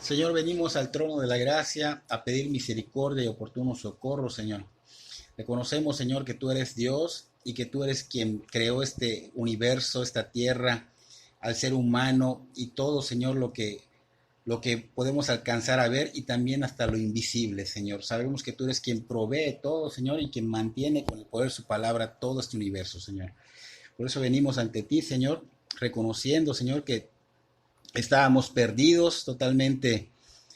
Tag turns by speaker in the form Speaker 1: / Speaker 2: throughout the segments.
Speaker 1: Señor, venimos al trono de la gracia a pedir misericordia y oportuno socorro, Señor. Reconocemos, Señor, que tú eres Dios y que tú eres quien creó este universo, esta tierra, al ser humano y todo, Señor, lo que podemos alcanzar a ver y también hasta lo invisible, Señor. Sabemos que tú eres quien provee todo, Señor, y quien mantiene con el poder de su palabra todo este universo, Señor. Por eso venimos ante ti, Señor, reconociendo, Señor, que estábamos perdidos, totalmente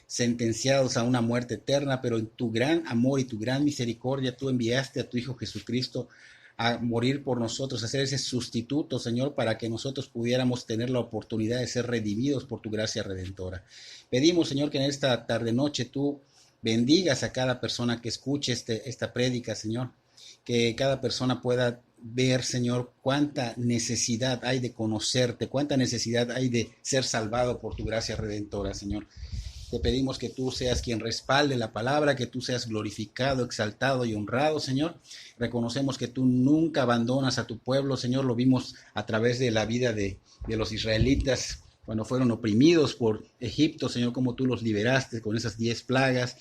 Speaker 1: sentenciados a una muerte eterna, pero en tu gran amor y tu gran misericordia tú enviaste a tu Hijo Jesucristo a morir por nosotros, a ser ese sustituto, Señor, para que nosotros pudiéramos tener la oportunidad de ser redimidos por tu gracia redentora. Pedimos, Señor, que en esta tarde-noche tú bendigas a cada persona que escuche esta prédica, Señor, que cada persona pueda ver, Señor, cuánta necesidad hay de conocerte, cuánta necesidad hay de ser salvado por tu gracia redentora, Señor. Te pedimos que tú seas quien respalde la palabra, que tú seas glorificado, exaltado y honrado, Señor. Reconocemos que tú nunca abandonas a tu pueblo, Señor. Lo vimos a través de la vida de los israelitas cuando fueron oprimidos por Egipto, Señor, cómo tú los liberaste con esas 10 plagas.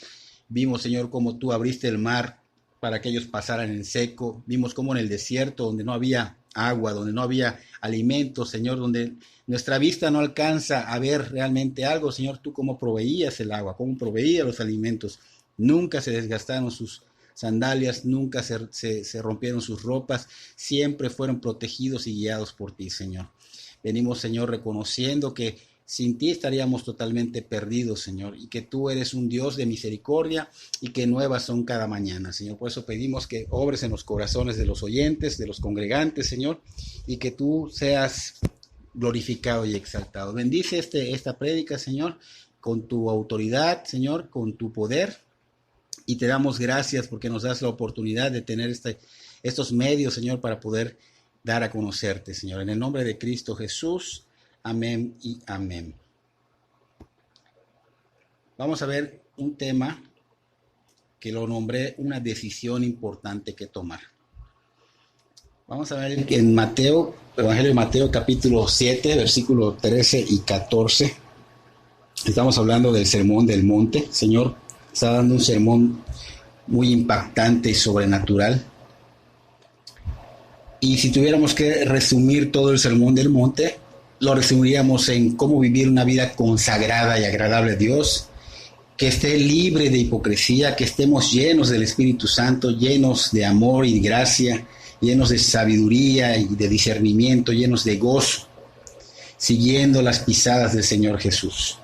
Speaker 1: Vimos, Señor, cómo tú abriste el mar para que ellos pasaran en seco. Vimos cómo en el desierto, donde no había agua, donde no había alimento, Señor, donde nuestra vista no alcanza a ver realmente algo, Señor, tú cómo proveías el agua, cómo proveías los alimentos. Nunca se desgastaron sus sandalias, nunca se rompieron sus ropas, siempre fueron protegidos y guiados por ti, Señor. Venimos, Señor, reconociendo que sin ti estaríamos totalmente perdidos, Señor, y que tú eres un Dios de misericordia y que nuevas son cada mañana, Señor. Por eso pedimos que obres en los corazones de los oyentes, de los congregantes, Señor, y que tú seas glorificado y exaltado. Bendice esta prédica, Señor, con tu autoridad, Señor, con tu poder, y te damos gracias porque nos das la oportunidad de tener estos medios, Señor, para poder dar a conocerte, Señor. En el nombre de Cristo Jesús. Amén y amén. Vamos a ver un tema que lo nombré una decisión importante que tomar. Vamos a ver en Mateo, Evangelio de Mateo, capítulo 7, versículos 13 y 14. Estamos hablando del Sermón del Monte. El Señor está dando un sermón muy impactante y sobrenatural. Y si tuviéramos que resumir todo el Sermón del Monte, lo resumiríamos en cómo vivir una vida consagrada y agradable a Dios, que esté libre de hipocresía, que estemos llenos del Espíritu Santo, llenos de amor y gracia, llenos de sabiduría y de discernimiento, llenos de gozo, siguiendo las pisadas del Señor Jesús.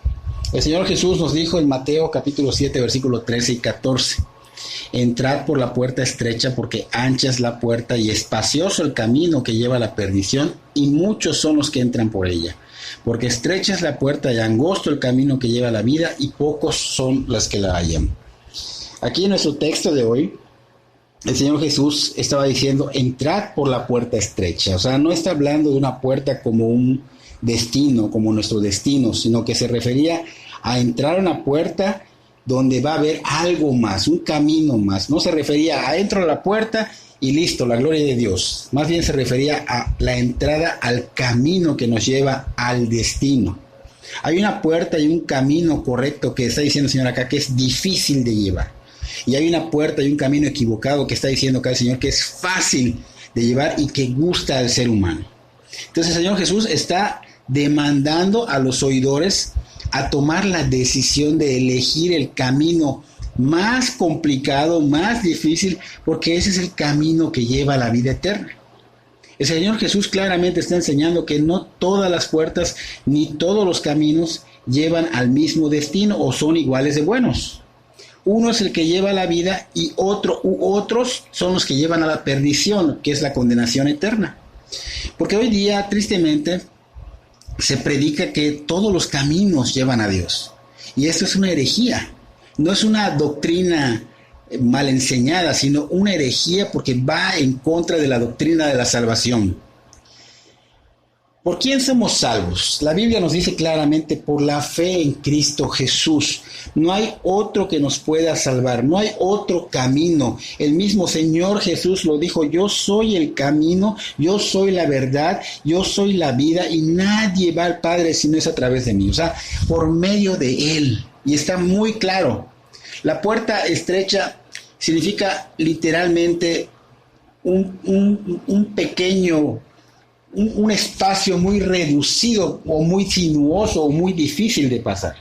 Speaker 1: El Señor Jesús nos dijo en Mateo capítulo 7, versículos 13 y 14, entrad por la puerta estrecha, porque ancha es la puerta y espacioso el camino que lleva a la perdición, y muchos son los que entran por ella. Porque estrecha es la puerta y angosto el camino que lleva a la vida, y pocos son los que la hallan. Aquí en nuestro texto de hoy, el Señor Jesús estaba diciendo, entrad por la puerta estrecha. O sea, no está hablando de una puerta como un destino, como nuestro destino, sino que se refería a entrar a una puerta donde va a haber algo más, un camino más. No se refería a entro a la puerta y listo, la gloria de Dios. Más bien se refería a la entrada al camino que nos lleva al destino. Hay una puerta y un camino correcto que está diciendo el Señor acá que es difícil de llevar. Y hay una puerta y un camino equivocado que está diciendo acá el Señor que es fácil de llevar y que gusta al ser humano. Entonces el Señor Jesús está demandando a los oidores a tomar la decisión de elegir el camino más complicado, más difícil, porque ese es el camino que lleva a la vida eterna. El Señor Jesús claramente está enseñando que no todas las puertas ni todos los caminos llevan al mismo destino o son iguales de buenos. Uno es el que lleva a la vida y otros son los que llevan a la perdición, que es la condenación eterna. Porque hoy día, tristemente, se predica que todos los caminos llevan a Dios. Y esto es una herejía. No es una doctrina mal enseñada, sino una herejía porque va en contra de la doctrina de la salvación. ¿Por quién somos salvos? La Biblia nos dice claramente por la fe en Cristo Jesús. No hay otro que nos pueda salvar, no hay otro camino. El mismo Señor Jesús lo dijo, yo soy el camino, yo soy la verdad, yo soy la vida y nadie va al Padre si no es a través de mí. O sea, por medio de Él. y está muy claro. La puerta estrecha significa literalmente un pequeño, un espacio muy reducido o muy sinuoso o muy difícil de pasar.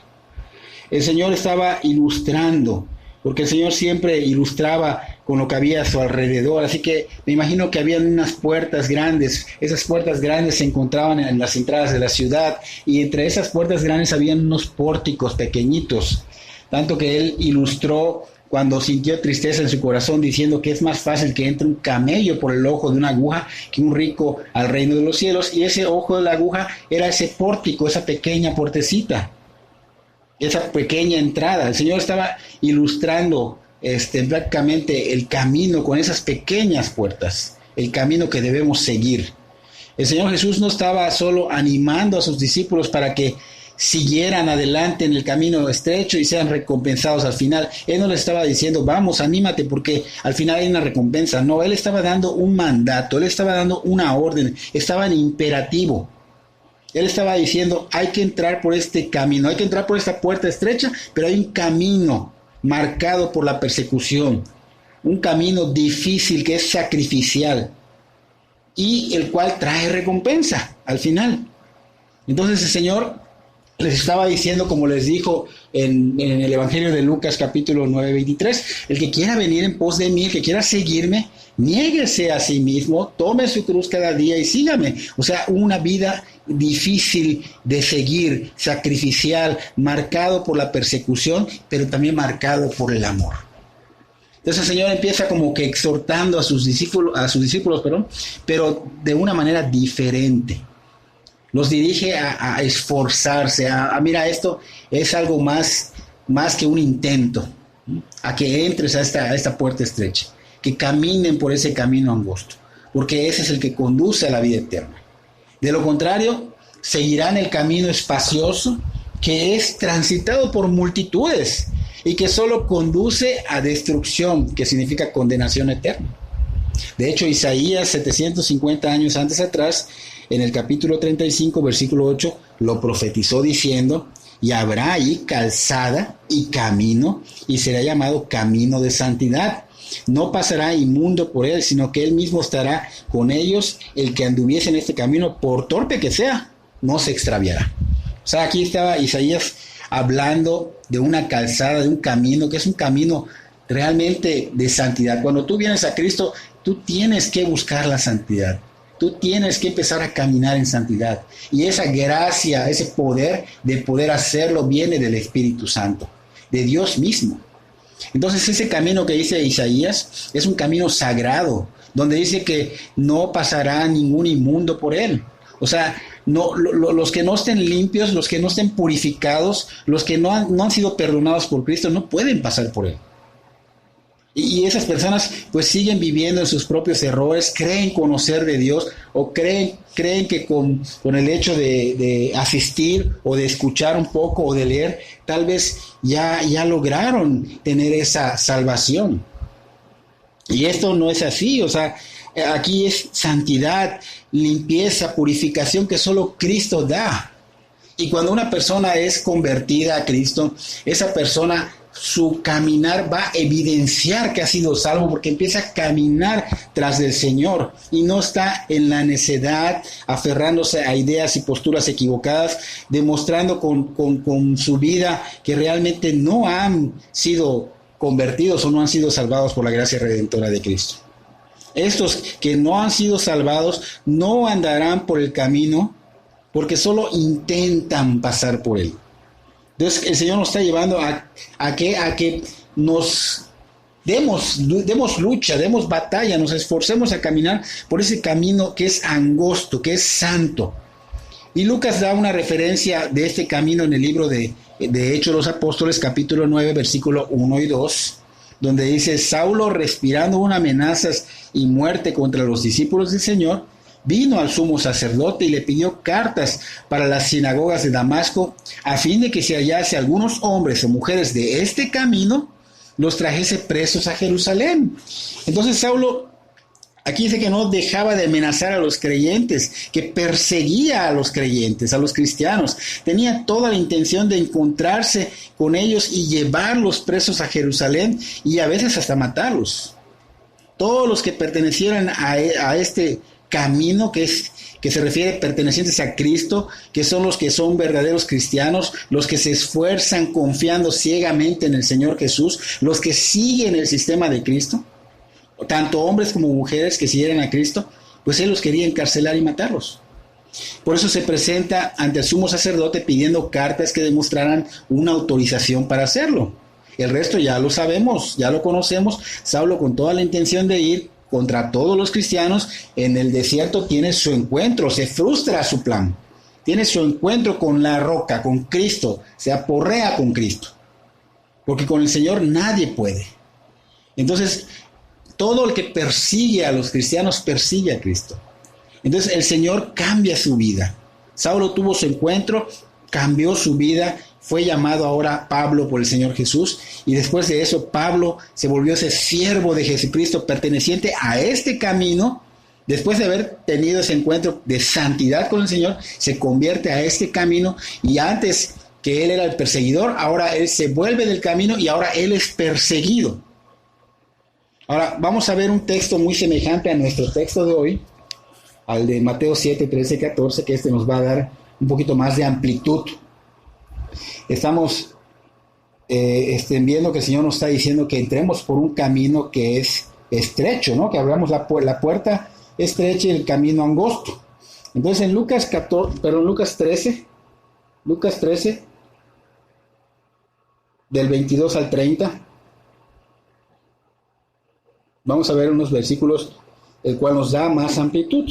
Speaker 1: El Señor estaba ilustrando, porque el Señor siempre ilustraba con lo que había a su alrededor, así que me imagino que habían unas puertas grandes. Esas puertas grandes se encontraban en las entradas de la ciudad, y entre esas puertas grandes habían unos pórticos pequeñitos, tanto que él ilustró cuando sintió tristeza en su corazón, diciendo que es más fácil que entre un camello por el ojo de una aguja que un rico al reino de los cielos. Y ese ojo de la aguja era ese pórtico, esa pequeña puertecita, esa pequeña entrada. El Señor estaba ilustrando prácticamente el camino con esas pequeñas puertas, el camino que debemos seguir. El Señor Jesús no estaba solo animando a sus discípulos para que siguieran adelante en el camino estrecho y sean recompensados al final. Él no les estaba diciendo, vamos, anímate porque al final hay una recompensa. No, Él estaba dando un mandato, Él estaba dando una orden, estaba en imperativo. Él estaba diciendo, hay que entrar por este camino, hay que entrar por esta puerta estrecha, pero hay un camino marcado por la persecución, un camino difícil que es sacrificial y el cual trae recompensa al final. Entonces el Señor les estaba diciendo, como les dijo en el Evangelio de Lucas capítulo 9:23, el que quiera venir en pos de mí, el que quiera seguirme, niéguese a sí mismo, tome su cruz cada día y sígame. O sea, una vida difícil de seguir, sacrificial, marcado por la persecución, pero también marcado por el amor. Entonces el Señor empieza como que exhortando a sus discípulos, pero de una manera diferente. Los dirige a esforzarse, mira, esto es algo más que un intento, a que entres a esta puerta estrecha, que caminen por ese camino angosto, porque ese es el que conduce a la vida eterna. De lo contrario, seguirán el camino espacioso, que es transitado por multitudes y que solo conduce a destrucción, que significa condenación eterna. De hecho, Isaías, 750 años antes atrás, en el capítulo 35, versículo 8, lo profetizó diciendo, y habrá ahí calzada y camino, y será llamado camino de santidad. No pasará inmundo por él, sino que él mismo estará con ellos. El que anduviese en este camino, por torpe que sea, no se extraviará. O sea, aquí estaba Isaías hablando de una calzada, de un camino, que es un camino realmente de santidad. Cuando tú vienes a Cristo, tú tienes que buscar la santidad. Tú tienes que empezar a caminar en santidad. Y esa gracia, ese poder de poder hacerlo viene del Espíritu Santo, de Dios mismo. Entonces ese camino que dice Isaías es un camino sagrado, donde dice que no pasará ningún inmundo por él. O sea, los que no estén limpios, los que no estén purificados, los que no han sido perdonados por Cristo, no pueden pasar por él. Y esas personas pues siguen viviendo en sus propios errores, creen conocer de Dios o creen que con el hecho de asistir o de escuchar un poco o de leer, tal vez ya lograron tener esa salvación. Y esto no es así, o sea, aquí es santidad, limpieza, purificación que solo Cristo da. Y cuando una persona es convertida a Cristo, esa persona, su caminar va a evidenciar que ha sido salvo, porque empieza a caminar tras del Señor y no está en la necedad, aferrándose a ideas y posturas equivocadas, demostrando con su vida que realmente no han sido convertidos o no han sido salvados por la gracia redentora de Cristo. Estos que no han sido salvados no andarán por el camino porque solo intentan pasar por él. Entonces el Señor nos está llevando a que nos demos lucha, demos batalla, nos esforcemos a caminar por ese camino que es angosto, que es santo. Y Lucas da una referencia de este camino en el libro de Hechos de los Apóstoles, capítulo 9, versículo 1 y 2, donde dice: Saulo, respirando una amenazas y muerte contra los discípulos del Señor, vino al sumo sacerdote y le pidió cartas para las sinagogas de Damasco, a fin de que si hallase algunos hombres o mujeres de este camino, los trajese presos a Jerusalén. Entonces Saulo Aquí dice que no dejaba de amenazar a los creyentes, que perseguía a los creyentes, a los cristianos. Tenía toda la intención de encontrarse con ellos y llevarlos presos a Jerusalén y a veces hasta matarlos. Todos los que pertenecieran a este camino que se refiere pertenecientes a Cristo, que son los que son verdaderos cristianos, los que se esfuerzan confiando ciegamente en el Señor Jesús, los que siguen el sistema de Cristo, tanto hombres como mujeres que siguieran a Cristo, pues Él los quería encarcelar y matarlos. Por eso se presenta ante el sumo sacerdote pidiendo cartas que demostraran una autorización para hacerlo. El resto ya lo sabemos, ya lo conocemos. Saulo, con toda la intención de ir contra todos los cristianos, en el desierto tiene su encuentro, se frustra su plan. Tiene su encuentro con la roca, con Cristo, se aporrea con Cristo. Porque con el Señor nadie puede. Entonces, todo el que persigue a los cristianos persigue a Cristo. Entonces el Señor cambia su vida. Saulo tuvo su encuentro, cambió su vida, fue llamado ahora Pablo por el Señor Jesús, y después de eso Pablo se volvió ese siervo de Jesucristo perteneciente a este camino. Después de haber tenido ese encuentro de santidad con el Señor, se convierte a este camino, y antes que él era el perseguidor, ahora él se vuelve del camino y ahora él es perseguido. Ahora vamos a ver un texto muy semejante a nuestro texto de hoy, al de Mateo 7, 13, 14, que nos va a dar un poquito más de amplitud. Estamos viendo que el Señor nos está diciendo que entremos por un camino que es estrecho, ¿no? Que abramos la puerta estrecha y el camino angosto. Entonces en Lucas 13, del 22 al 30, vamos a ver unos versículos, el cual nos da más amplitud.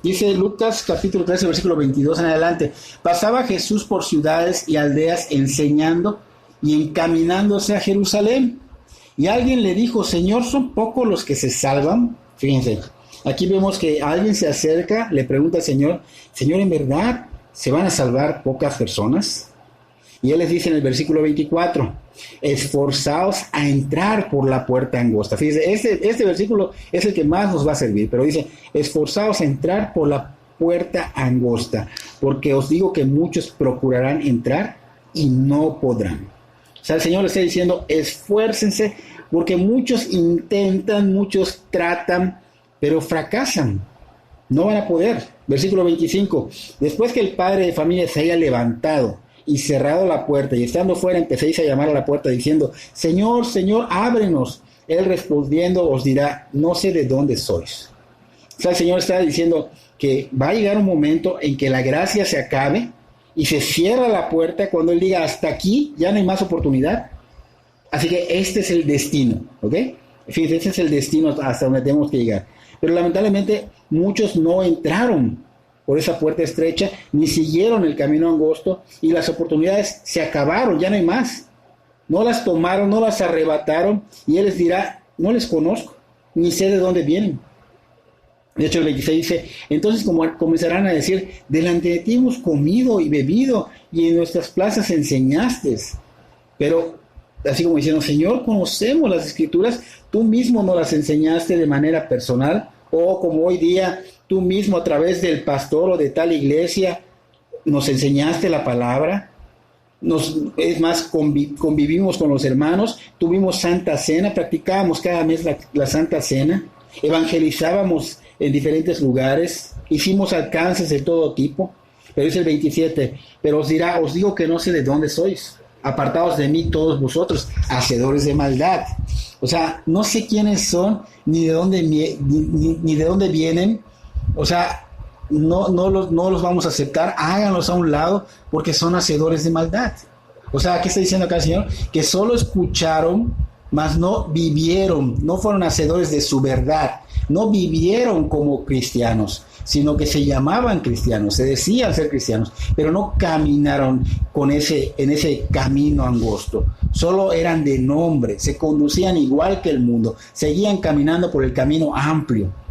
Speaker 1: Dice Lucas capítulo 13, versículo 22 en adelante: pasaba Jesús por ciudades y aldeas enseñando y encaminándose a Jerusalén. Y alguien le dijo: Señor, ¿son pocos los que se salvan? Fíjense, aquí vemos que alguien se acerca, le pregunta al Señor: Señor, ¿en verdad se van a salvar pocas personas? Y Él les dice en el versículo 24: esforzaos a entrar por la puerta angosta. Fíjense, este versículo es el que más nos va a servir, pero dice: esforzaos a entrar por la puerta angosta, porque os digo que muchos procurarán entrar y no podrán. O sea, el Señor le está diciendo: esfuércense, porque muchos intentan, muchos tratan, pero fracasan, no van a poder. Versículo 25: después que el padre de familia se haya levantado y cerrado la puerta, y estando fuera empecéis a llamar a la puerta diciendo: Señor, Señor, ábrenos. Él respondiendo os dirá: no sé de dónde sois. O sea, el Señor está diciendo que va a llegar un momento en que la gracia se acabe y se cierra la puerta cuando Él diga: hasta aquí, ya no hay más oportunidad. Así que este es el destino, ¿ok? Fíjense, este es el destino hasta donde tenemos que llegar. Pero lamentablemente muchos no entraron por esa puerta estrecha, ni siguieron el camino angosto, y las oportunidades se acabaron, ya no hay más. No las tomaron, no las arrebataron, y Él les dirá: no les conozco, ni sé de dónde vienen. De hecho, el 26 dice: entonces comenzarán a decir: delante de ti hemos comido y bebido, y en nuestras plazas enseñaste. Pero, así como diciendo: Señor, conocemos las Escrituras, tú mismo nos las enseñaste de manera personal, o como hoy día, tú mismo a través del pastor o de tal iglesia nos enseñaste la palabra. Es más, convivimos con los hermanos, tuvimos Santa Cena, practicábamos cada mes la Santa Cena, evangelizábamos en diferentes lugares, hicimos alcances de todo tipo. Pero dice el 27: pero os dirá: os digo que no sé de dónde sois, apartaos de mí todos vosotros, hacedores de maldad. O sea, no sé quiénes son, ni de dónde vienen. O sea, no los vamos a aceptar, háganlos a un lado, porque son hacedores de maldad. O sea, ¿qué está diciendo acá el Señor? Que solo escucharon, mas no vivieron, no fueron hacedores de su verdad, no vivieron como cristianos, sino que se llamaban cristianos, se decían ser cristianos, pero no caminaron en ese camino angosto. Solo eran de nombre, se conducían igual que el mundo, seguían caminando por el camino amplio.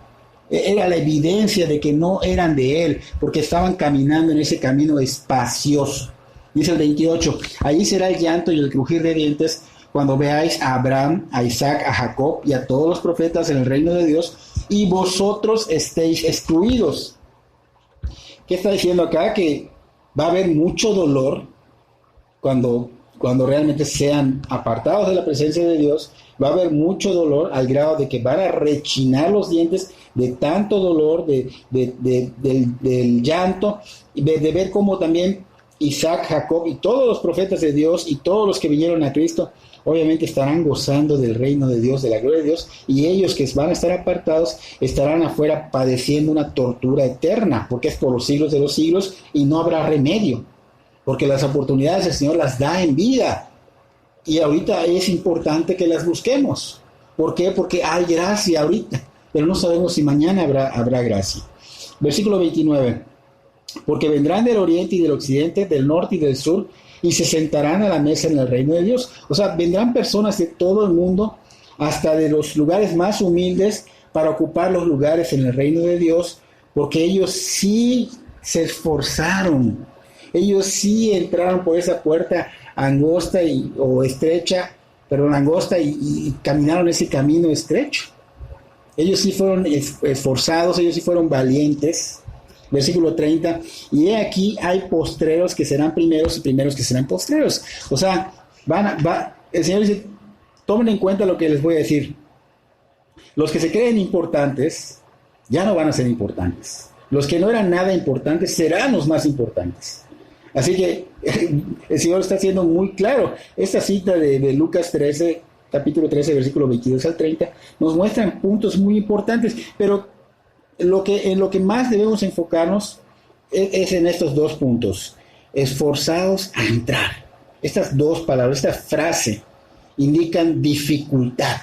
Speaker 1: Era la evidencia de que no eran de Él, porque estaban caminando en ese camino espacioso. Dice el 28: allí será el llanto y el crujir de dientes cuando veáis a Abraham, a Isaac, a Jacob y a todos los profetas en el reino de Dios, y vosotros estéis excluidos. ¿Qué está diciendo acá? Que va a haber mucho dolor cuando realmente sean apartados de la presencia de Dios. Va a haber mucho dolor al grado de que van a rechinar los dientes de tanto dolor, del llanto, de ver cómo también Isaac, Jacob y todos los profetas de Dios y todos los que vinieron a Cristo, obviamente estarán gozando del reino de Dios, de la gloria de Dios, y ellos que van a estar apartados estarán afuera padeciendo una tortura eterna, porque es por los siglos de los siglos y no habrá remedio, porque las oportunidades el Señor las da en vida, y ahorita es importante que las busquemos. ¿Por qué? Porque hay gracia ahorita, pero no sabemos si mañana habrá gracia. Versículo 29. Porque vendrán del oriente y del occidente, del norte y del sur, y se sentarán a la mesa en el reino de Dios. O sea, vendrán personas de todo el mundo, hasta de los lugares más humildes, para ocupar los lugares en el reino de Dios, porque ellos sí se esforzaron, ellos sí entraron por esa puerta angosta o estrecha, pero angosta, y caminaron ese camino estrecho. Ellos sí fueron esforzados, ellos sí fueron valientes. Versículo 30, y he aquí hay postreros que serán primeros y primeros que serán postreros. O sea, el Señor dice, tomen en cuenta lo que les voy a decir. Los que se creen importantes ya no van a ser importantes. Los que no eran nada importantes serán los más importantes. Así que el Señor está siendo muy claro. Esta cita de Lucas 13, capítulo 13, versículo 22 al 30, nos muestran puntos muy importantes, pero en lo que más debemos enfocarnos es en estos dos puntos. Esforzados a entrar. Estas dos palabras, esta frase, indican dificultad.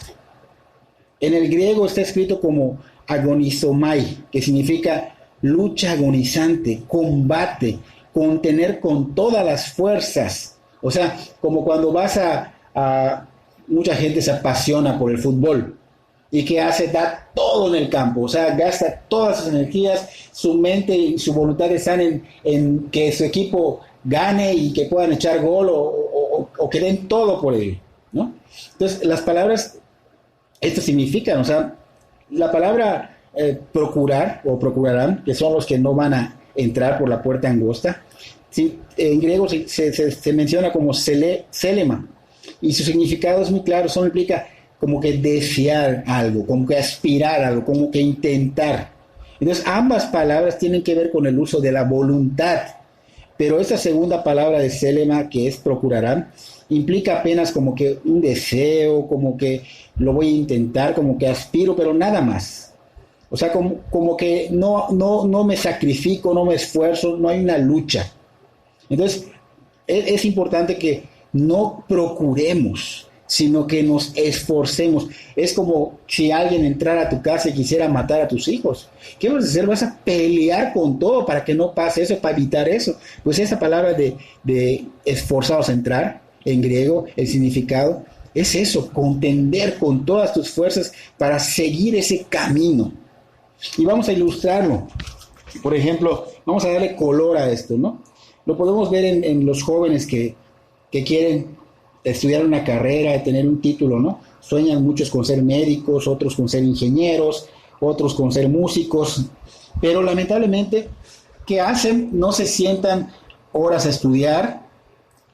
Speaker 1: En el griego está escrito como agonizomai, que significa lucha agonizante, combate, contener con todas las fuerzas. O sea, como cuando vas mucha gente se apasiona por el fútbol. ¿Y qué hace? Da todo en el campo, o sea, gasta todas sus energías, su mente y su voluntad están en que su equipo gane y que puedan echar gol o que den todo por él, ¿no? Entonces, las palabras, esto significan, o sea, la palabra procurar o procurarán, que son los que no van a entrar por la puerta angosta, ¿sí? En griego se menciona como selema, y su significado es muy claro, solo implica como que desear algo, como que aspirar algo, como que intentar. Entonces, ambas palabras tienen que ver con el uso de la voluntad, pero esta segunda palabra de selema, que es procurarán, implica apenas como que un deseo, como que lo voy a intentar, como que aspiro, pero nada más. O sea, como que no me sacrifico, no me esfuerzo, no hay una lucha. Entonces, es importante que no procuremos, sino que nos esforcemos. Es como si alguien entrara a tu casa y quisiera matar a tus hijos. ¿Qué vas a hacer? Vas a pelear con todo para que no pase eso, para evitar eso. Pues esa palabra de esforzados a entrar, en griego, el significado es eso, contender con todas tus fuerzas para seguir ese camino. Y vamos a ilustrarlo. Por ejemplo, vamos a darle color a esto, ¿no? Lo podemos ver en los jóvenes que quieren estudiar una carrera, tener un título, ¿no? Sueñan muchos con ser médicos, otros con ser ingenieros, otros con ser músicos, pero lamentablemente, ¿qué hacen? No se sientan horas a estudiar,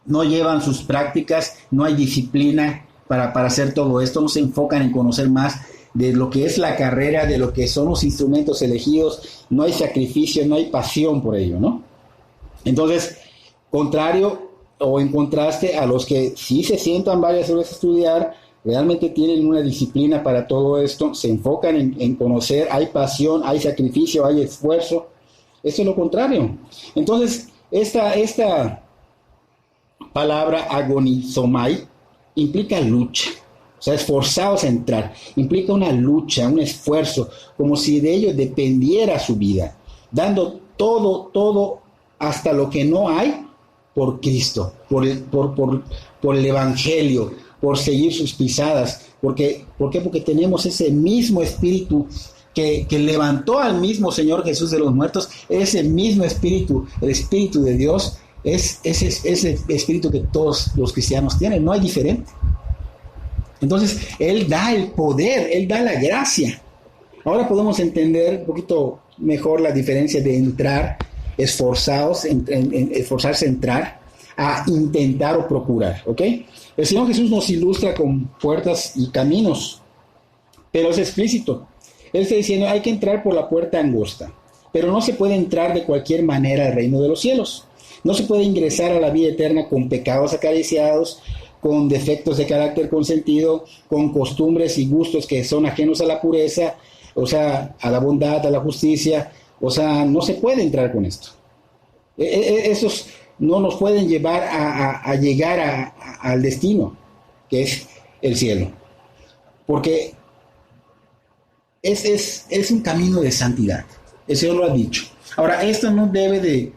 Speaker 1: no llevan sus prácticas, no hay disciplina para hacer todo esto, no se enfocan en conocer más de lo que es la carrera, de lo que son los instrumentos elegidos, no hay sacrificio, no hay pasión por ello, ¿no? Entonces, contrario o en contraste a los que sí se sientan varias horas a estudiar, realmente tienen una disciplina para todo esto, se enfocan en conocer, hay pasión, hay sacrificio, hay esfuerzo. Esto es lo contrario. Entonces, esta palabra agonizomai implica lucha, o sea, esforzados a entrar, implica una lucha, un esfuerzo, como si de ello dependiera su vida, dando todo, hasta lo que no hay, por Cristo, por el Evangelio, por seguir sus pisadas. ¿Por qué? Porque tenemos ese mismo espíritu que levantó al mismo Señor Jesús de los muertos, ese mismo espíritu, el Espíritu de Dios, es ese espíritu que todos los cristianos tienen, no hay diferente. Entonces, Él da el poder, Él da la gracia. Ahora podemos entender un poquito mejor la diferencia de entrar, esforzarse a entrar, a intentar o procurar, ¿ok? El Señor Jesús nos ilustra con puertas y caminos, pero es explícito. Él está diciendo, hay que entrar por la puerta angosta, pero no se puede entrar de cualquier manera al reino de los cielos. No se puede ingresar a la vida eterna con pecados acariciados, con defectos de carácter consentido, con costumbres y gustos que son ajenos a la pureza, o sea, a la bondad, a la justicia. O sea, no se puede entrar con esto. Esos no nos pueden llevar a llegar al destino, que es el cielo. Porque es un camino de santidad. El Señor lo ha dicho. Ahora, esto no debe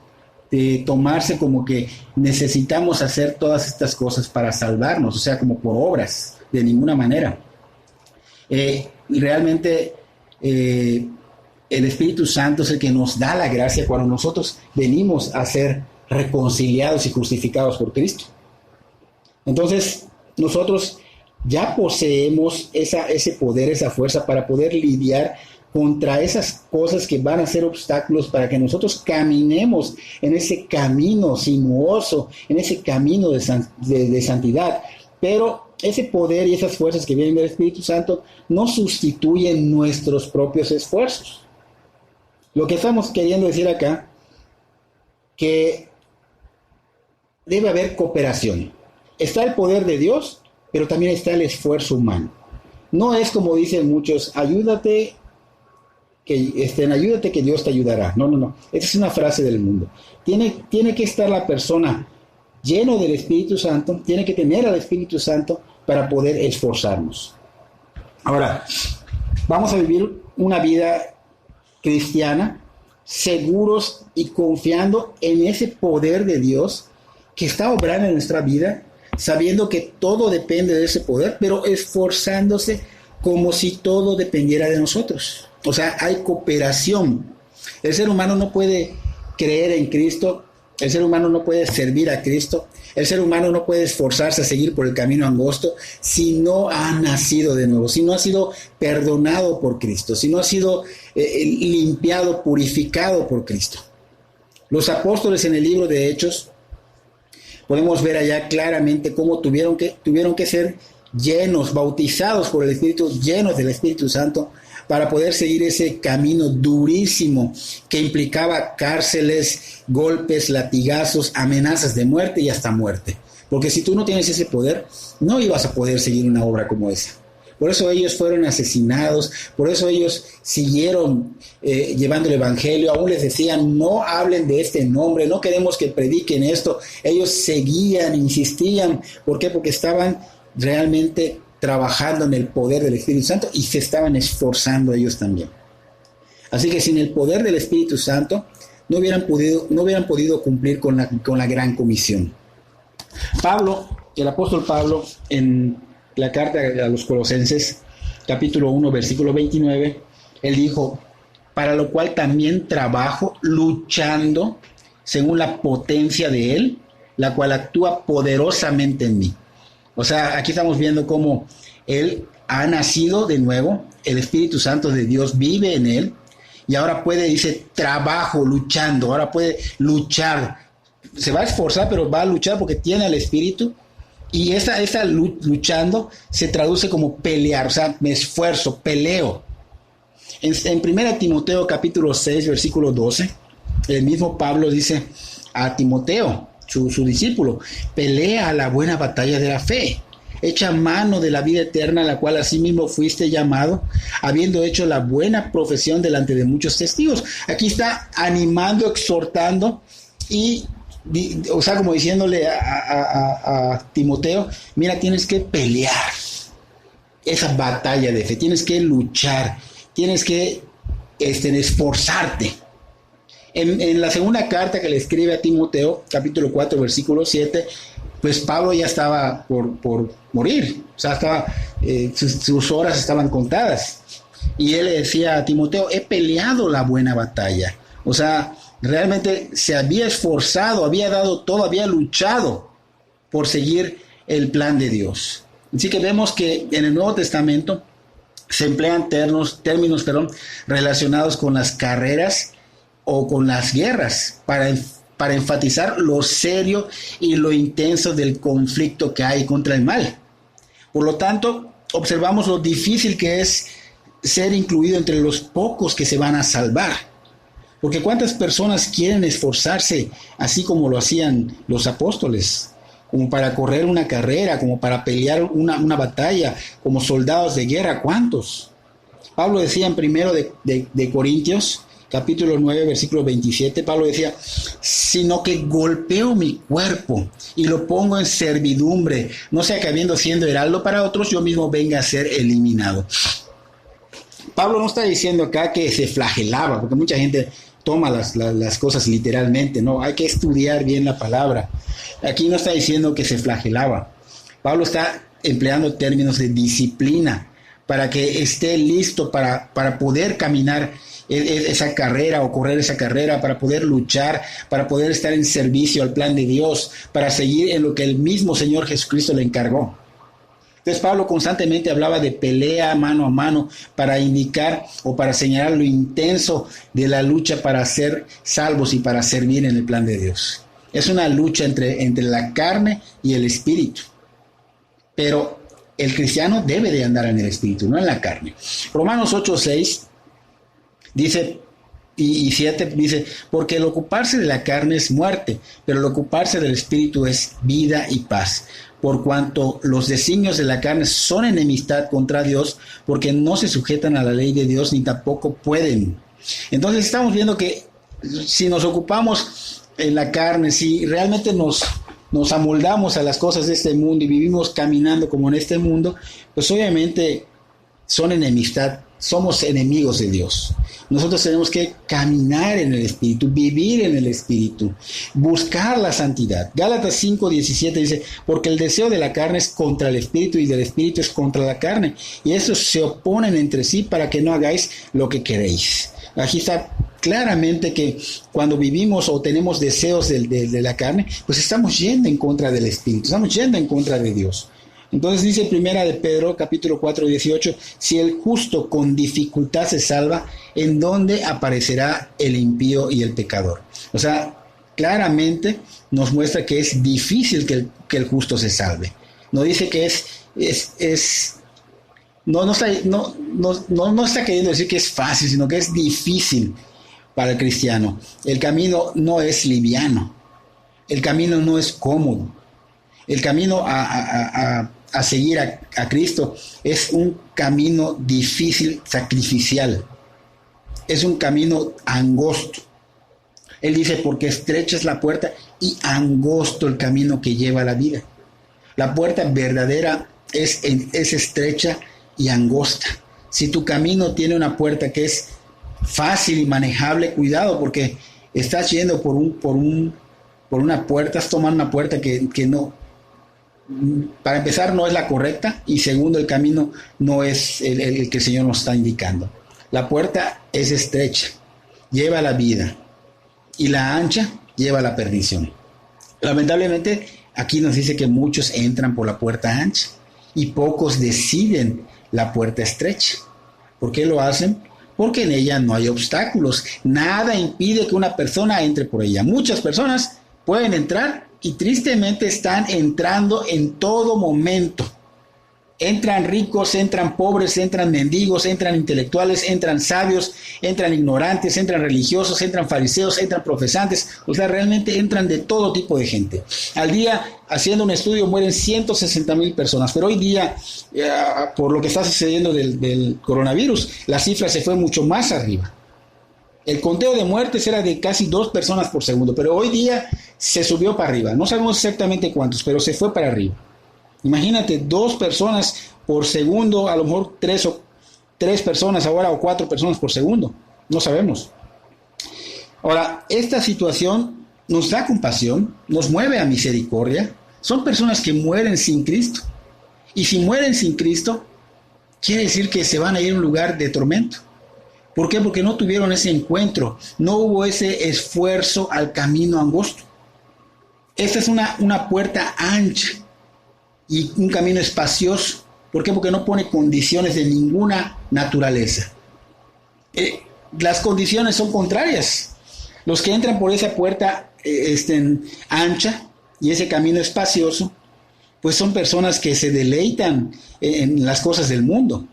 Speaker 1: de tomarse como que necesitamos hacer todas estas cosas para salvarnos, o sea, como por obras, de ninguna manera. Realmente el Espíritu Santo es el que nos da la gracia cuando nosotros venimos a ser reconciliados y justificados por Cristo. Entonces, nosotros ya poseemos ese poder, esa fuerza para poder lidiar contra esas cosas que van a ser obstáculos para que nosotros caminemos en ese camino sinuoso, en ese camino de santidad. Pero ese poder y esas fuerzas que vienen del Espíritu Santo no sustituyen nuestros propios esfuerzos. Lo que estamos queriendo decir acá, que debe haber cooperación. Está el poder de Dios, pero también está el esfuerzo humano. No es como dicen muchos, ayúdate que Dios te ayudará. No. Esa es una frase del mundo. Tiene que estar la persona lleno del Espíritu Santo, tiene que tener al Espíritu Santo para poder esforzarnos. Ahora, vamos a vivir una vida cristiana, seguros y confiando en ese poder de Dios que está obrando en nuestra vida, sabiendo que todo depende de ese poder, pero esforzándose como si todo dependiera de nosotros. O sea, hay cooperación. El ser humano no puede creer en Cristo, el ser humano no puede servir a Cristo, el ser humano no puede esforzarse a seguir por el camino angosto si no ha nacido de nuevo, si no ha sido perdonado por Cristo, si no ha sido limpiado, purificado por Cristo. Los apóstoles en el libro de Hechos, podemos ver allá claramente cómo tuvieron que ser llenos, bautizados por el Espíritu, llenos del Espíritu Santo, para poder seguir ese camino durísimo que implicaba cárceles, golpes, latigazos, amenazas de muerte y hasta muerte. Porque si tú no tienes ese poder, no ibas a poder seguir una obra como esa. Por eso ellos fueron asesinados, por eso ellos siguieron llevando el evangelio, aún les decían, no hablen de este nombre, no queremos que prediquen esto. Ellos seguían, insistían. ¿Por qué? Porque estaban realmente trabajando en el poder del Espíritu Santo y se estaban esforzando ellos también. Así que sin el poder del Espíritu Santo no hubieran podido cumplir con la gran comisión. El apóstol Pablo, en la carta a los Colosenses, capítulo 1, versículo 29, él dijo, para lo cual también trabajo luchando según la potencia de él, la cual actúa poderosamente en mí. O sea, aquí estamos viendo cómo él ha nacido de nuevo, el Espíritu Santo de Dios vive en él, y ahora dice, trabajo luchando, ahora puede luchar. Se va a esforzar, pero va a luchar porque tiene al Espíritu, y esa luchando se traduce como pelear, o sea, me esfuerzo, peleo. En 1 Timoteo capítulo 6, versículo 12, el mismo Pablo dice a Timoteo, su discípulo, pelea la buena batalla de la fe, echa mano de la vida eterna, a la cual asimismo fuiste llamado, habiendo hecho la buena profesión delante de muchos testigos. Aquí está animando, exhortando o sea, como diciéndole a Timoteo, mira, tienes que pelear esa batalla de fe, tienes que luchar, tienes que esforzarte. En la segunda carta que le escribe a Timoteo, capítulo 4, versículo 7, pues Pablo ya estaba por morir, o sea, sus horas estaban contadas. Y él le decía a Timoteo, he peleado la buena batalla. O sea, realmente se había esforzado, había dado todo, había luchado por seguir el plan de Dios. Así que vemos que en el Nuevo Testamento se emplean términos relacionados con las carreras o con las guerras para enfatizar lo serio y lo intenso del conflicto que hay contra el mal. Por lo tanto, observamos lo difícil que es ser incluido entre los pocos que se van a salvar. Porque cuántas personas quieren esforzarse así como lo hacían los apóstoles, como para correr una carrera, como para pelear una batalla, como soldados de guerra. ¿Cuántos? Pablo decía en 1 Corintios, capítulo 9, versículo 27, Pablo decía, sino que golpeo mi cuerpo y lo pongo en servidumbre, no sea que habiendo siendo heraldo para otros, yo mismo venga a ser eliminado. Pablo no está diciendo acá que se flagelaba, porque mucha gente toma las cosas literalmente, no, hay que estudiar bien la palabra. Aquí no está diciendo que se flagelaba. Pablo está empleando términos de disciplina para que esté listo para poder caminar esa carrera o correr esa carrera, para poder luchar, para poder estar en servicio al plan de Dios, para seguir en lo que el mismo Señor Jesucristo le encargó. Entonces Pablo constantemente hablaba de pelea mano a mano para indicar o para señalar lo intenso de la lucha para ser salvos y para servir en el plan de Dios. Es una lucha entre la carne y el espíritu. Pero el cristiano debe de andar en el espíritu, no en la carne. Romanos 8:6 dice, y 7 dice, porque el ocuparse de la carne es muerte, pero el ocuparse del espíritu es vida y paz. Por cuanto los designios de la carne son enemistad contra Dios, porque no se sujetan a la ley de Dios, ni tampoco pueden. Entonces estamos viendo que si nos ocupamos en la carne, si realmente nos amoldamos a las cosas de este mundo y vivimos caminando como en este mundo, pues obviamente son enemistad, somos enemigos de Dios. Nosotros tenemos que caminar en el Espíritu, vivir en el Espíritu, buscar la santidad. Gálatas 5:17 dice, porque el deseo de la carne es contra el Espíritu y del Espíritu es contra la carne. Y estos se oponen entre sí para que no hagáis lo que queréis. Aquí está claramente que cuando vivimos o tenemos deseos de la carne, pues estamos yendo en contra del Espíritu, estamos yendo en contra de Dios. Entonces dice primera de Pedro, capítulo 4:18, si el justo con dificultad se salva, ¿en dónde aparecerá el impío y el pecador? O sea, claramente nos muestra que es difícil que el justo se salve. No dice que no está queriendo decir que es fácil, sino que es difícil para el cristiano. El camino no es liviano, el camino no es cómodo. El camino a seguir a Cristo es un camino difícil, sacrificial. Es un camino angosto. Él dice, porque estrecha es la puerta y angosto el camino que lleva a la vida. La puerta verdadera es estrecha y angosta. Si tu camino tiene una puerta que es fácil y manejable, cuidado, porque estás yendo por una puerta, estás tomando una puerta que no, para empezar, no es la correcta, y segundo, el camino no es el que el Señor nos está indicando. La puerta es estrecha, lleva a la vida, y la ancha lleva a la perdición. Lamentablemente, aquí nos dice que muchos entran por la puerta ancha y pocos deciden la puerta estrecha. ¿Por qué lo hacen? Porque en ella no hay obstáculos. Nada impide que una persona entre por ella. Muchas personas pueden entrar y tristemente están entrando en todo momento. Entran ricos, entran pobres, entran mendigos, entran intelectuales, entran sabios, entran ignorantes, entran religiosos, entran fariseos, entran profesantes. O sea, realmente entran de todo tipo de gente. Al día, haciendo un estudio, mueren 160,000 personas. Pero hoy día, por lo que está sucediendo del coronavirus, la cifra se fue mucho más arriba. El conteo de muertes era de casi 2 personas por segundo, pero hoy día se subió para arriba. No sabemos exactamente cuántos, pero se fue para arriba. Imagínate, 2 personas por segundo, a lo mejor 3 personas ahora o 4 personas por segundo. No sabemos. Ahora, esta situación nos da compasión, nos mueve a misericordia. Son personas que mueren sin Cristo. Y si mueren sin Cristo, quiere decir que se van a ir a un lugar de tormento. ¿Por qué? Porque no tuvieron ese encuentro, no hubo ese esfuerzo al camino angosto. Esta es una puerta ancha y un camino espacioso, ¿Por qué? Porque no pone condiciones de ninguna naturaleza. Las condiciones son contrarias. Los que entran por esa puerta ancha y ese camino espacioso, pues son personas que se deleitan en las cosas del mundo.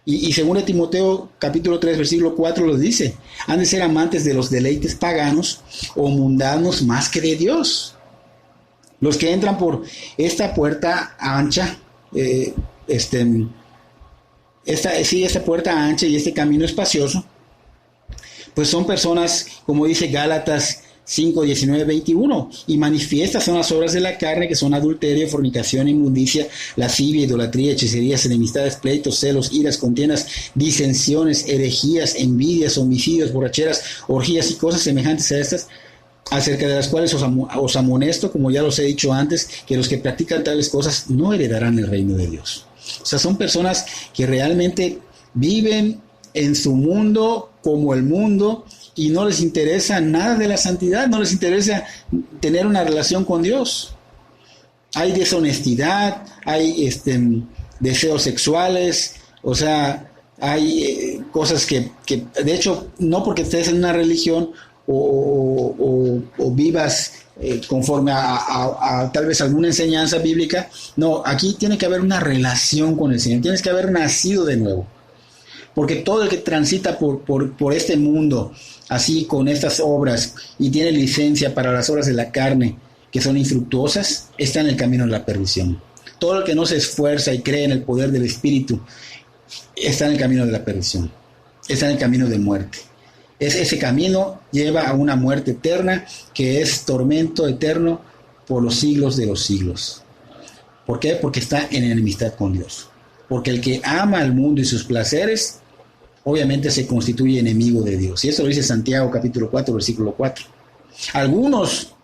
Speaker 1: Y según Timoteo capítulo 3 versículo 4 lo dice: han de ser amantes de los deleites paganos o mundanos más que de Dios. Los que entran por esta puerta ancha, esta puerta ancha y este camino espacioso, pues son personas, como dice Gálatas 5, 19, 21, y manifiestas son las obras de la carne, que son adulterio, fornicación, inmundicia, lascivia, idolatría, hechicerías, enemistades, pleitos, celos, iras, contiendas, disensiones, herejías, envidias, homicidios, borracheras, orgías y cosas semejantes a estas, acerca de las cuales os amonesto, como ya los he dicho antes, que los que practican tales cosas no heredarán el reino de Dios. O sea, son personas que realmente viven en su mundo como el mundo y no les interesa nada de la santidad, no les interesa tener una relación con Dios. Hay deshonestidad, hay deseos sexuales, o sea, hay cosas que de hecho, no porque estés en una religión o vivas conforme a tal vez alguna enseñanza bíblica, no, aquí tiene que haber una relación con el Señor, tienes que haber nacido de nuevo. Porque todo el que transita por este mundo, así con estas obras, y tiene licencia para las obras de la carne, que son infructuosas, está en el camino de la perdición. Todo el que no se esfuerza y cree en el poder del Espíritu, está en el camino de la perdición, está en el camino de muerte. Ese camino lleva a una muerte eterna, que es tormento eterno por los siglos de los siglos. ¿Por qué? Porque está en enemistad con Dios. Porque el que ama al mundo y sus placeres, obviamente se constituye enemigo de Dios. Y eso lo dice Santiago capítulo 4, versículo 4. Algunos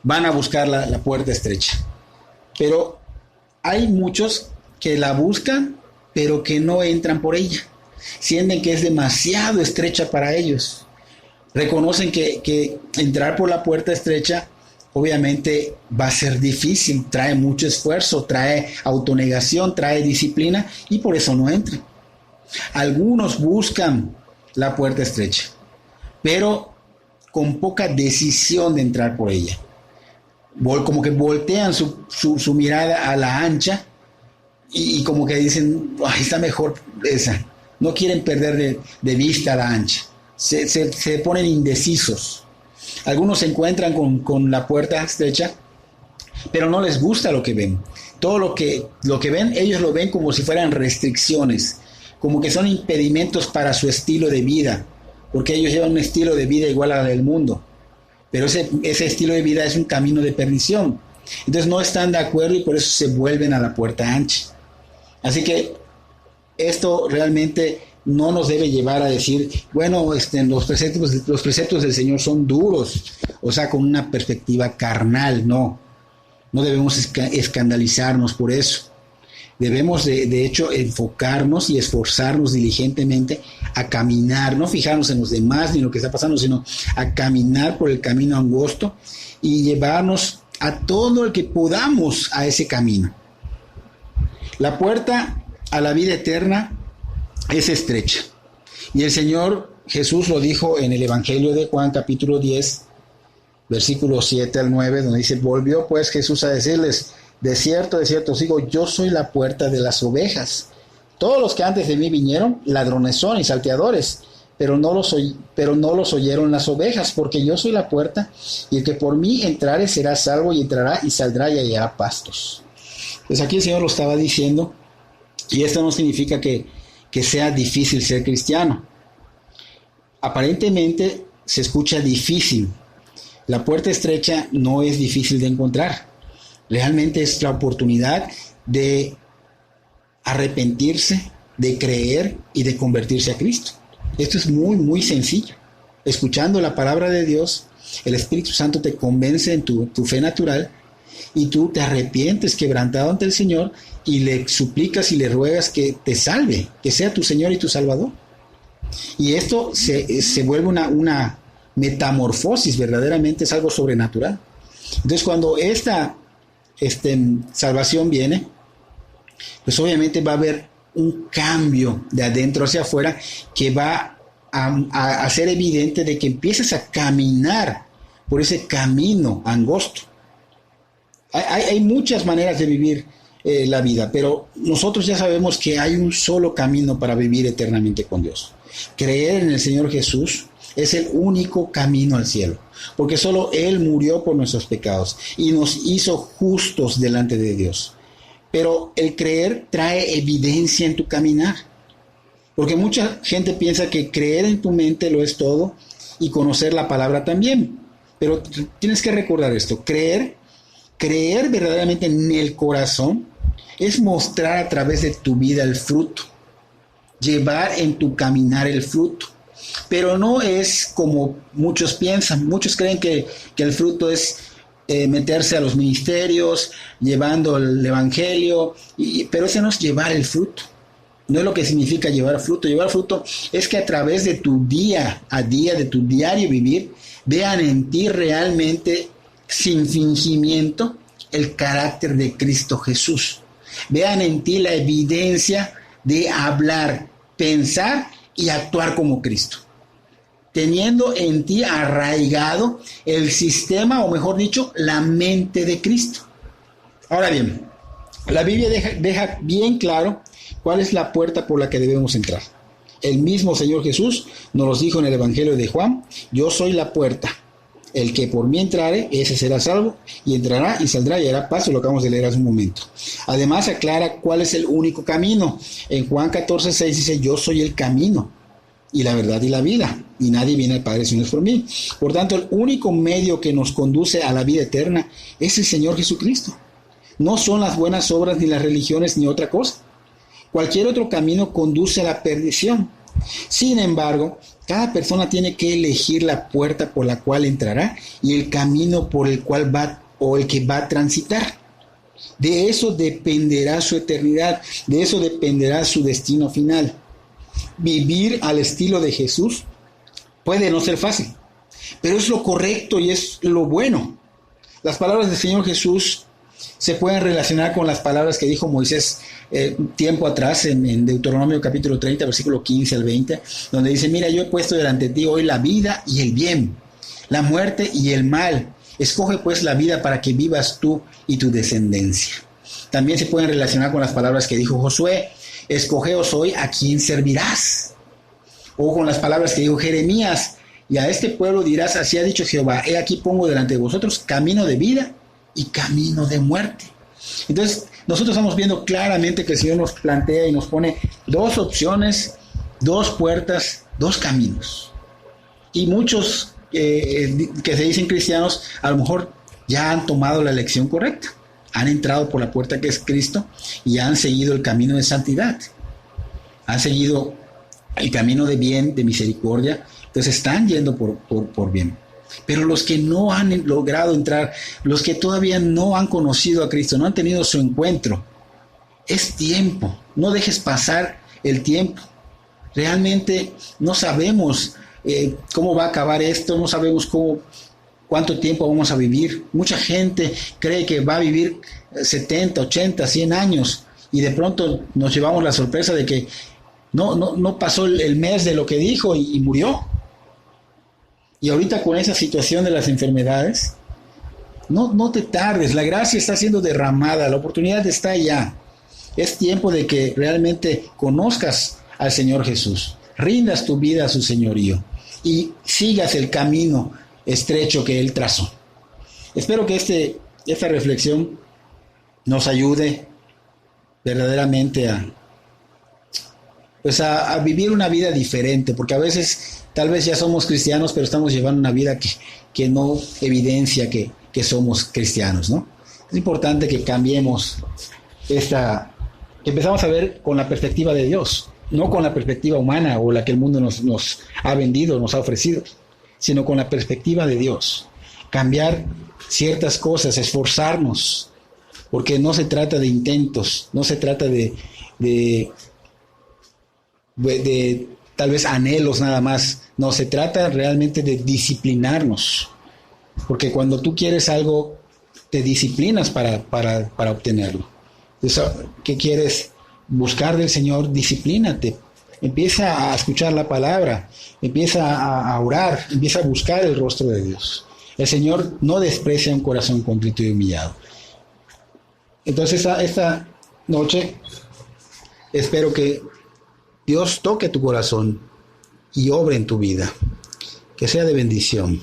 Speaker 1: van a buscar la puerta estrecha, pero hay muchos que la buscan, pero que no entran por ella. Sienten que es demasiado estrecha para ellos. Reconocen que entrar por la puerta estrecha obviamente va a ser difícil, trae mucho esfuerzo, trae autonegación, trae disciplina, y por eso no entran. Algunos buscan la puerta estrecha, pero con poca decisión de entrar por ella. Como que voltean su mirada a la ancha y como que dicen, ay, está mejor esa. No quieren perder de vista la ancha. Se ponen indecisos. Algunos se encuentran con la puerta estrecha, pero no les gusta lo que ven. Todo lo que ven, ellos lo ven como si fueran restricciones, como que son impedimentos para su estilo de vida, porque ellos llevan un estilo de vida igual al del mundo. Pero ese estilo de vida es un camino de perdición. Entonces no están de acuerdo y por eso se vuelven a la puerta ancha. Así que esto realmente no nos debe llevar a decir, bueno, los preceptos del Señor son duros, o sea, con una perspectiva carnal. No debemos escandalizarnos por eso. Debemos de hecho enfocarnos y esforzarnos diligentemente a caminar, no fijarnos en los demás ni en lo que está pasando, sino a caminar por el camino angosto y llevarnos a todo el que podamos a ese camino. La puerta a la vida eterna es estrecha. Y el Señor Jesús lo dijo en el Evangelio de Juan, capítulo 10, versículos 7 al 9, donde dice: volvió pues Jesús a decirles: de cierto os digo, yo soy la puerta de las ovejas. Todos los que antes de mí vinieron, ladrones son y salteadores, pero no los oyeron las ovejas, porque yo soy la puerta, y el que por mí entrare será salvo, y entrará y saldrá y hallará pastos. Pues aquí el Señor lo estaba diciendo, y esto no significa que sea difícil ser cristiano. Aparentemente se escucha difícil. La puerta estrecha no es difícil de encontrar. Realmente es la oportunidad de arrepentirse, de creer y de convertirse a Cristo. Esto es muy, muy sencillo. Escuchando la palabra de Dios, el Espíritu Santo te convence en tu fe natural y tú te arrepientes quebrantado ante el Señor y le suplicas y le ruegas que te salve, que sea tu Señor y tu Salvador. Y esto se vuelve una metamorfosis, verdaderamente es algo sobrenatural. Entonces, cuando esta salvación viene, pues obviamente va a haber un cambio de adentro hacia afuera que va a hacer evidente de que empieces a caminar por ese camino angosto. Hay muchas maneras de vivir la vida, pero nosotros ya sabemos que hay un solo camino para vivir eternamente con Dios. Creer en el Señor Jesús es el único camino al cielo, porque solo Él murió por nuestros pecados y nos hizo justos delante de Dios. Pero el creer trae evidencia en tu caminar, porque mucha gente piensa que creer en tu mente lo es todo y conocer la palabra también. Pero tienes que recordar esto: creer verdaderamente en el corazón es mostrar a través de tu vida el fruto, llevar en tu caminar el fruto. Pero no es como muchos piensan. Muchos creen que el fruto es meterse a los ministerios, llevando el evangelio, pero ese no es llevar el fruto. No es lo que significa llevar fruto. Llevar fruto es que a través de tu día a día, de tu diario vivir, vean en ti realmente, sin fingimiento, el carácter de Cristo Jesús. Vean en ti la evidencia de hablar, pensar y actuar como Cristo, teniendo en ti arraigado el sistema, o mejor dicho, la mente de Cristo. Ahora bien, la Biblia deja bien claro cuál es la puerta por la que debemos entrar. El mismo Señor Jesús nos lo dijo en el Evangelio de Juan: yo soy la puerta. El que por mí entrare, ese será salvo, y entrará y saldrá y hará paso, lo acabamos de leer hace un momento. Además aclara cuál es el único camino. En Juan 14:6 dice: yo soy el camino y la verdad y la vida, y nadie viene al Padre si no es por mí. Por tanto, el único medio que nos conduce a la vida eterna es el Señor Jesucristo. No son las buenas obras, ni las religiones, ni otra cosa. Cualquier otro camino conduce a la perdición. Sin embargo, cada persona tiene que elegir la puerta por la cual entrará y el camino por el cual va, o el que va a transitar. De eso dependerá su eternidad, de eso dependerá su destino final. Vivir al estilo de Jesús puede no ser fácil, pero es lo correcto y es lo bueno. Las palabras del Señor Jesús se pueden relacionar con las palabras que dijo Moisés tiempo atrás en Deuteronomio capítulo 30, versículo 15 al 20, donde dice: mira, yo he puesto delante de ti hoy la vida y el bien, la muerte y el mal. Escoge pues la vida para que vivas tú y tu descendencia. También se pueden relacionar con las palabras que dijo Josué: escogeos hoy a quién servirás. O con las palabras que dijo Jeremías: y a este pueblo dirás, así ha dicho Jehová, he aquí pongo delante de vosotros camino de vida y camino de muerte. Entonces, nosotros estamos viendo claramente que el Señor nos plantea y nos pone dos opciones, dos puertas, dos caminos. Y muchos que se dicen cristianos, a lo mejor ya han tomado la elección correcta. Han entrado por la puerta que es Cristo y han seguido el camino de santidad. Han seguido el camino de bien, de misericordia. Entonces están yendo por bien. Pero los que no han logrado entrar, los que todavía no han conocido a Cristo, no han tenido su encuentro, es tiempo. No dejes pasar el tiempo. Realmente no sabemos cómo va a acabar esto, no sabemos cuánto tiempo vamos a vivir. Mucha gente cree que va a vivir 70, 80, 100 años y de pronto nos llevamos la sorpresa de que no pasó el mes de lo que dijo y murió. Y ahorita con esa situación de las enfermedades, no te tardes, la gracia está siendo derramada, la oportunidad está allá. Es tiempo de que realmente conozcas al Señor Jesús, rindas tu vida a su señorío y sigas el camino estrecho que Él trazó. Espero que esta reflexión nos ayude verdaderamente a vivir una vida diferente, porque a veces tal vez ya somos cristianos, pero estamos llevando una vida que no evidencia que somos cristianos, ¿no? Es importante que cambiemos que empezamos a ver con la perspectiva de Dios, no con la perspectiva humana o la que el mundo nos ha vendido, nos ha ofrecido, sino con la perspectiva de Dios. Cambiar ciertas cosas, esforzarnos, porque no se trata de intentos, no se trata de tal vez anhelos nada más. No, se trata realmente de disciplinarnos, porque cuando tú quieres algo, te disciplinas para obtenerlo. ¿Qué quieres buscar del Señor? Disciplínate. Empieza a escuchar la palabra, empieza a orar, empieza a buscar el rostro de Dios. El Señor no desprecia un corazón contrito y humillado. Entonces, esta noche espero que Dios toque tu corazón y obre en tu vida, que sea de bendición.